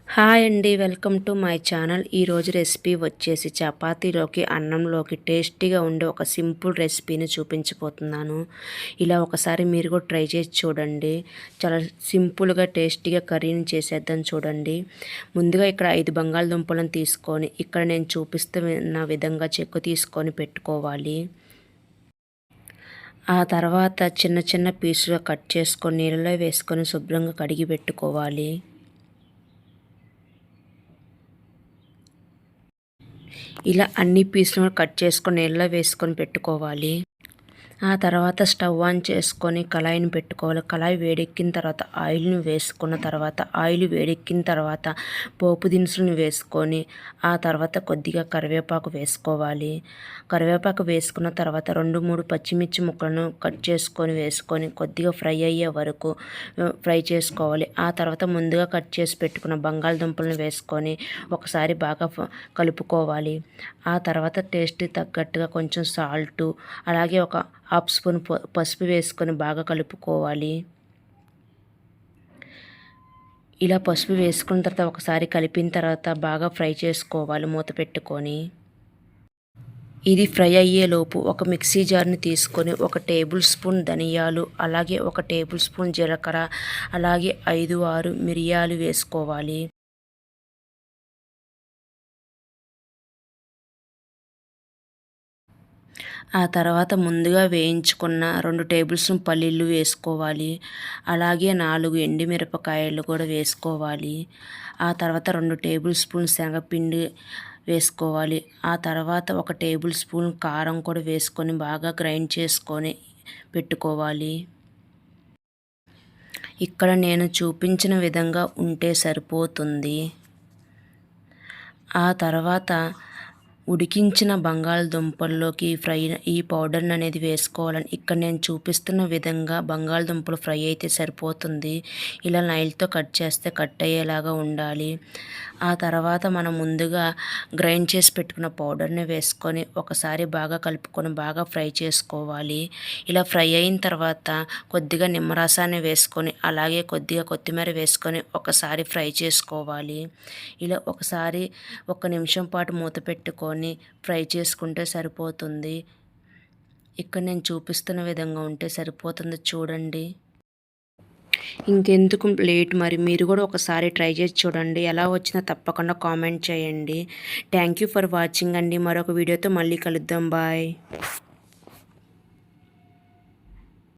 Hi అండి, welcome to my channel. ఈరోజు recipe వచ్చేసి చపాతీలోకి అన్నంలోకి టేస్టీగా ఉండే ఒక సింపుల్ రెసిపీని చూపించబోతున్నాను. ఇలా ఒకసారి మీరు కూడా ట్రై చేసి చూడండి. చాలా సింపుల్గా టేస్టీగా కర్రీని చేసేద్దాం చూడండి. ముందుగా ఇక్కడ 5 బంగాళదుంపలను తీసుకొని ఇక్కడ నేను చూపిస్తున్న విధంగా చెక్కు తీసుకొని పెట్టుకోవాలి. ఆ తర్వాత చిన్న చిన్న పీసులుగా కట్ చేసుకొని నీళ్ళలో వేసుకొని శుభ్రంగా కడిగి పెట్టుకోవాలి. ఇలా అన్ని పీసులను కట్ చేసుకొని నీళ్ళలో వేసుకొని పెట్టుకోవాలి. ఆ తర్వాత స్టవ్ ఆన్ చేసుకొని కళాయిని పెట్టుకోవాలి. కళాయి వేడెక్కిన తర్వాత ఆయిల్ని వేసుకున్న తర్వాత ఆయిల్ వేడెక్కిన తర్వాత పోపు దినుసులను వేసుకొని ఆ తర్వాత కొద్దిగా కరివేపాకు వేసుకోవాలి. కరివేపాకు వేసుకున్న తర్వాత 2-3 పచ్చిమిర్చి ముక్కలను కట్ చేసుకొని వేసుకొని కొద్దిగా ఫ్రై అయ్యే వరకు ఫ్రై చేసుకోవాలి. ఆ తర్వాత ముందుగా కట్ చేసి పెట్టుకున్న బంగాళదుంపలను వేసుకొని ఒకసారి బాగా కలుపుకోవాలి. ఆ తర్వాత టేస్ట్ తగ్గట్టుగా కొంచెం సాల్టు అలాగే ఒక హాఫ్ స్పూన్ పసుపు వేసుకొని బాగా కలుపుకోవాలి. ఇలా పసుపు వేసుకున్న తర్వాత ఒకసారి కలిపిన తర్వాత బాగా ఫ్రై చేసుకోవాలి మూత పెట్టుకొని. ఇది ఫ్రై అయ్యేలోపు ఒక మిక్సీ జార్ని తీసుకొని 1 టేబుల్ స్పూన్ ధనియాలు అలాగే 1 టేబుల్ స్పూన్ జీలకర్ర అలాగే 5-6 మిరియాలు వేసుకోవాలి. ఆ తర్వాత ముందుగా వేయించుకున్న 2 టేబుల్ స్పూన్ పల్లీలు వేసుకోవాలి. అలాగే 4 ఎండుమిరపకాయలు కూడా వేసుకోవాలి. ఆ తర్వాత 2 టేబుల్ స్పూన్ శనగపిండి వేసుకోవాలి. ఆ తర్వాత 1 టేబుల్ స్పూన్ కారం కూడా వేసుకొని బాగా గ్రైండ్ చేసుకొని పెట్టుకోవాలి. ఇక్కడ నేను చూపించిన విధంగా ఉంటే సరిపోతుంది. ఆ తర్వాత ఉడికించిన బంగాళదుంపల్లోకి ఈ పౌడర్ని అనేది వేసుకోవాలని ఇక్కడ నేను చూపిస్తున్న విధంగా బంగాళదుంపలు ఫ్రై అయితే సరిపోతుంది. ఇలా నైల్తో కట్ చేస్తే కట్ అయ్యేలాగా ఉండాలి. ఆ తర్వాత మనం ముందుగా గ్రైండ్ చేసి పెట్టుకున్న పౌడర్ని వేసుకొని ఒకసారి బాగా కలుపుకొని బాగా ఫ్రై చేసుకోవాలి. ఇలా ఫ్రై అయిన తర్వాత కొద్దిగా నిమ్మరసాన్ని వేసుకొని అలాగే కొద్దిగా కొత్తిమీర వేసుకొని ఒకసారి ఫ్రై చేసుకోవాలి. ఇలా ఒకసారి 1 నిమిషం పాటు మూత పెట్టుకొని ఫ్రై చేసుకుంటే సరిపోతుంది. ఇక్కడ నేను చూపిస్తున్న విధంగా ఉంటే సరిపోతుంది చూడండి. ఇంకెందుకు లేట్, మరి మీరు కూడా ఒకసారి ట్రై చేసి చూడండి. ఎలా వచ్చినా తప్పకుండా కామెంట్ చేయండి. థ్యాంక్ యూ ఫర్ వాచింగ్ అండి. మరొక వీడియోతో మళ్ళీ కలుద్దాం. బాయ్.